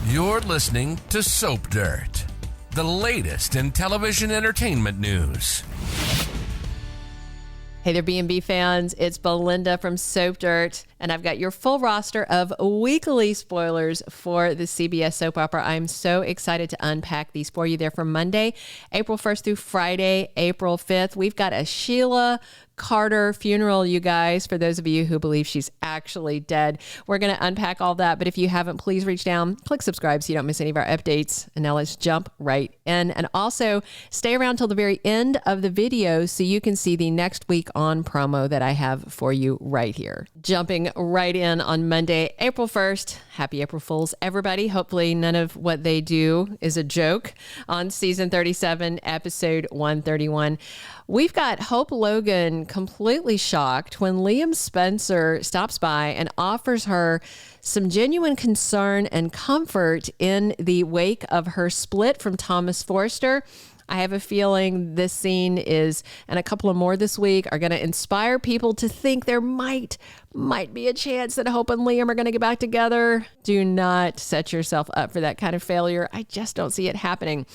You're listening to Soap Dirt, the latest in television entertainment news. Hey there, B&B fans. It's Belinda from Soap Dirt, and I've got your full roster of weekly spoilers for the CBS soap opera. I'm so excited to unpack these for you. They're from Monday, April 1st through Friday, April 5th. We've got a Sheila Carter funeral, you guys, for those of you who believe she's actually dead. We're going to unpack all that, but if you haven't, please reach down, click subscribe so you don't miss any of our updates. And now let's jump right in. And also stay around till the very end of the video so you can see the next week on promo that I have for you right here. Jumping right in on Monday, April 1st. Happy April Fools, everybody. Hopefully none of what they do is a joke. On season 37, episode 131. We've got Hope Logan completely shocked when Liam Spencer stops by and offers her some genuine concern and comfort in the wake of her split from Thomas Forrester. I have a feeling this scene is, and a couple of more this week, are going to inspire people to think there might be a chance that Hope and Liam are going to get back together. Do not set yourself up for that kind of failure. I just don't see it happening.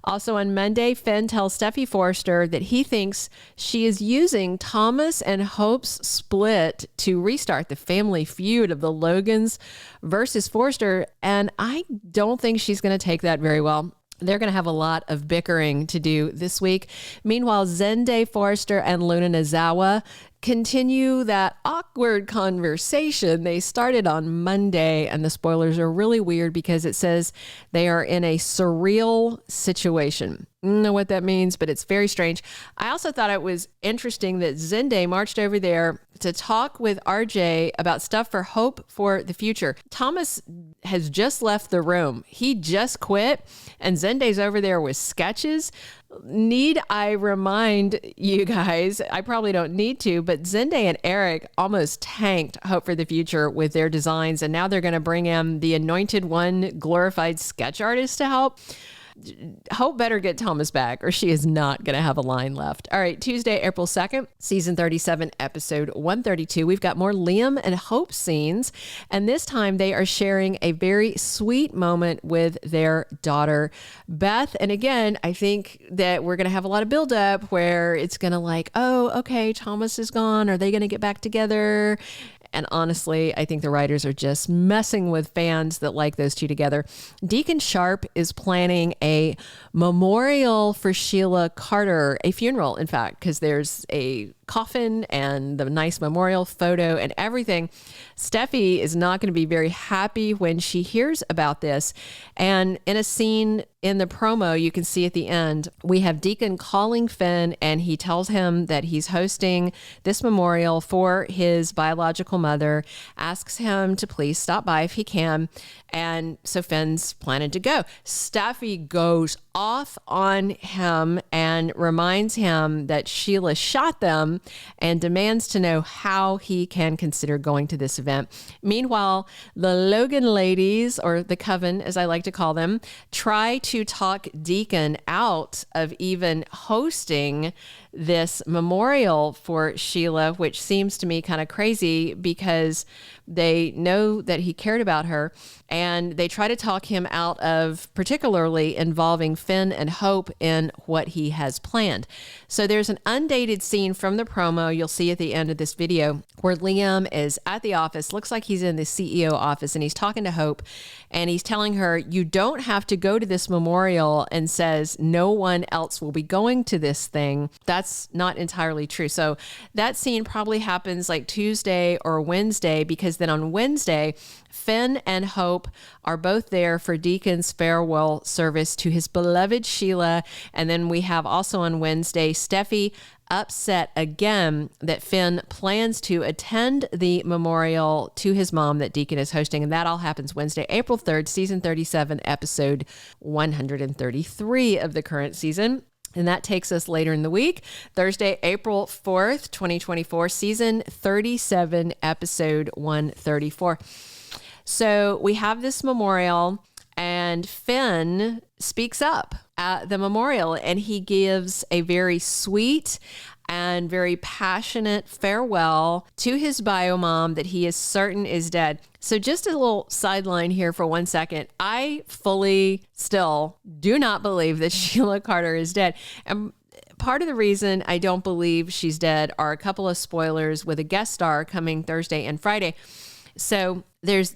Also on Monday, Finn tells Steffy Forrester that he thinks she is using Thomas and Hope's split to restart the family feud of the Logans versus Forrester, and I don't think she's going to take that very well. They're going to have a lot of bickering to do this week. Meanwhile, Zende, Forrester, and Luna Nozawa continue that awkward conversation they started on Monday, and the spoilers are really weird because it says they are in a surreal situation. I don't know what that means, but it's very strange. I also thought it was interesting that Zende marched over there to talk with RJ about stuff for Hope for the future. Thomas has just left the room. He just quit, and Zende's over there with sketches. Need I remind you guys, I probably don't need to, but Zende and Eric almost tanked Hope for the Future with their designs, and now they're going to bring in the anointed one glorified sketch artist to help. Hope better get Thomas back or she is not going to have a line left. All right, Tuesday, April 2nd, season 37, episode 132. We've got more Liam and Hope scenes, and this time they are sharing a very sweet moment with their daughter, Beth. And again, I think that we're going to have a lot of buildup where it's going to like, oh, okay, Thomas is gone. Are they going to get back together? And honestly, I think the writers are just messing with fans that like those two together. Deacon Sharpe is planning a memorial for Sheila Carter, a funeral, in fact, because there's a coffin and the nice memorial photo and everything. Steffy is not going to be very happy when she hears about this. And in a scene in the promo, you can see at the end, we have Deacon calling Finn, and he tells him that he's hosting this memorial for his biological mother, asks him to please stop by if he can. And so Finn's planning to go. Steffy goes off on him and reminds him that Sheila shot them and demands to know how he can consider going to this event. Meanwhile, the Logan ladies, or the coven as I like to call them, try to talk Deacon out of even hosting this memorial for Sheila, which seems to me kind of crazy because they know that he cared about her, and they try to talk him out of particularly involving Finn and Hope in what he has planned. So there's an undated scene from the promo you'll see at the end of this video where Liam is at the office, looks like he's in the CEO office, and he's talking to Hope, and he's telling her, you don't have to go to this memorial, and says no one else will be going to this thing. That's not entirely true. So that scene probably happens like Tuesday or Wednesday, because then on Wednesday, Finn and Hope are both there for Deacon's farewell service to his beloved Sheila. And then we have also on Wednesday, Steffy upset again that Finn plans to attend the memorial to his mom that Deacon is hosting. And that all happens Wednesday, April 3rd, season 37, episode 133 of the current season. And that takes us later in the week, Thursday, April 4th, 2024, season 37, episode 134. So we have this memorial, and Finn speaks up at the memorial, and he gives a very sweet and very passionate farewell to his bio mom that he is certain is dead. So just a little sideline here for 1 second. I fully still do not believe that Sheila Carter is dead. And part of the reason I don't believe she's dead are a couple of spoilers with a guest star coming Thursday and Friday. So there's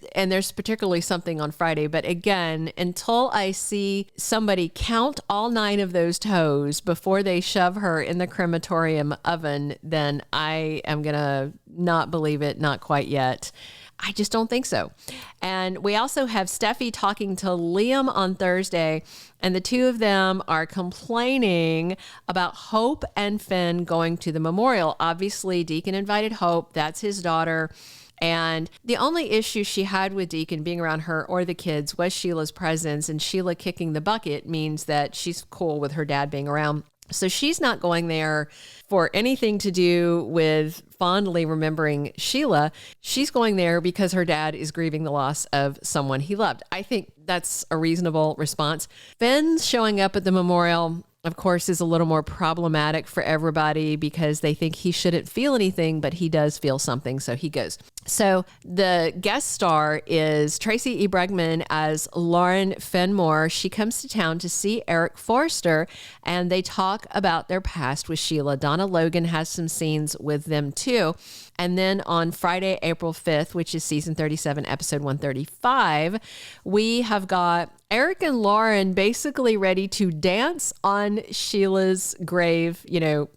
particularly something on Friday, but again, until I see somebody count all 9 of those toes before they shove her in the crematorium oven, then I am going to not believe it, not quite yet. I just don't think so. And we also have Steffy talking to Liam on Thursday, and the two of them are complaining about Hope and Finn going to the memorial. Obviously, Deacon invited Hope. That's his daughter. And the only issue she had with Deacon being around her or the kids was Sheila's presence, and Sheila kicking the bucket means that she's cool with her dad being around. So she's not going there for anything to do with fondly remembering Sheila. She's going there because her dad is grieving the loss of someone he loved. I think that's a reasonable response. Finn showing up at the memorial, of course, is a little more problematic for everybody because they think he shouldn't feel anything, but he does feel something, so he goes. So the guest star is Tracy E. Bregman as Lauren Fenmore. She comes to town to see Eric Forrester, and they talk about their past with Sheila. Donna Logan has some scenes with them too. And then on Friday, April 5th, which is season 37, episode 135, we have got Eric and Lauren basically ready to dance on Sheila's grave,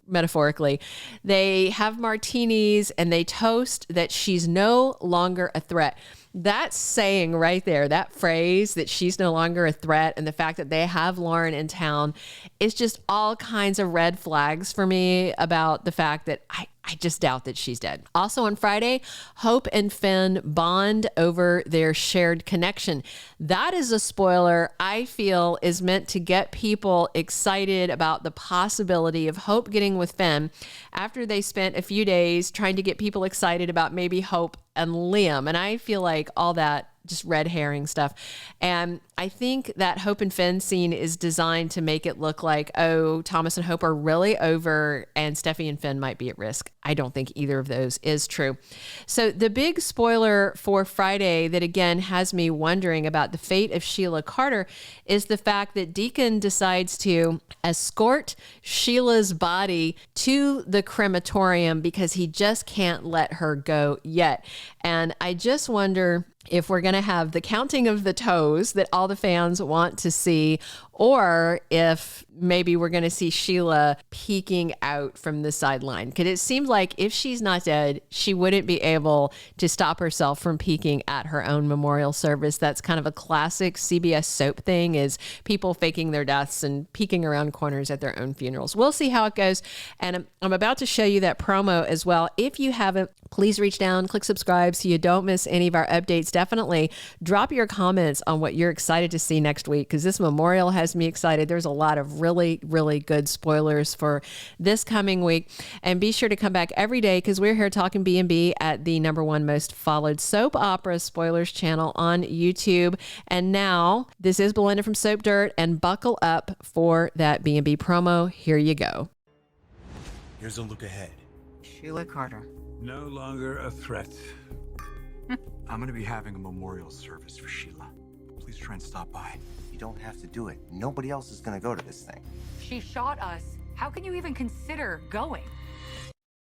metaphorically. They have martinis and they toast that she's no longer a threat. That saying right there, that phrase that she's no longer a threat, and the fact that they have Lauren in town is just all kinds of red flags for me about the fact that I just doubt that she's dead. Also on Friday, Hope and Finn bond over their shared connection. That is a spoiler I feel is meant to get people excited about the possibility of Hope getting with Finn after they spent a few days trying to get people excited about maybe Hope and Liam. And I feel like all that just red herring stuff. And I think that Hope and Finn scene is designed to make it look like, oh, Thomas and Hope are really over and Steffy and Finn might be at risk. I don't think either of those is true. So the big spoiler for Friday that again has me wondering about the fate of Sheila Carter is the fact that Deacon decides to escort Sheila's body to the crematorium because he just can't let her go yet. And I just wonder if we're going to have the counting of the toes that all the fans want to see, or if maybe we're going to see Sheila peeking out from the sideline. Because it seems like if she's not dead, she wouldn't be able to stop herself from peeking at her own memorial service. That's kind of a classic CBS soap thing, is people faking their deaths and peeking around corners at their own funerals. We'll see how it goes. And I'm about to show you that promo as well. If you haven't, please reach down, click subscribe so you don't miss any of our updates. Definitely drop your comments on what you're excited to see next week, because this memorial has me excited. There's a lot of really, really good spoilers for this coming week. And be sure to come back every day, because we're here talking B&B at the #1 most followed soap opera spoilers channel on YouTube. And now, this is Belinda from Soap Dirt, and buckle up for that B&B promo. Here you go. Here's a look ahead. Sheila Carter. No longer a threat. I'm gonna be having a memorial service for Sheila. Please try and stop by. You don't have to do it. Nobody else is gonna go to this thing. She shot us. How can you even consider going?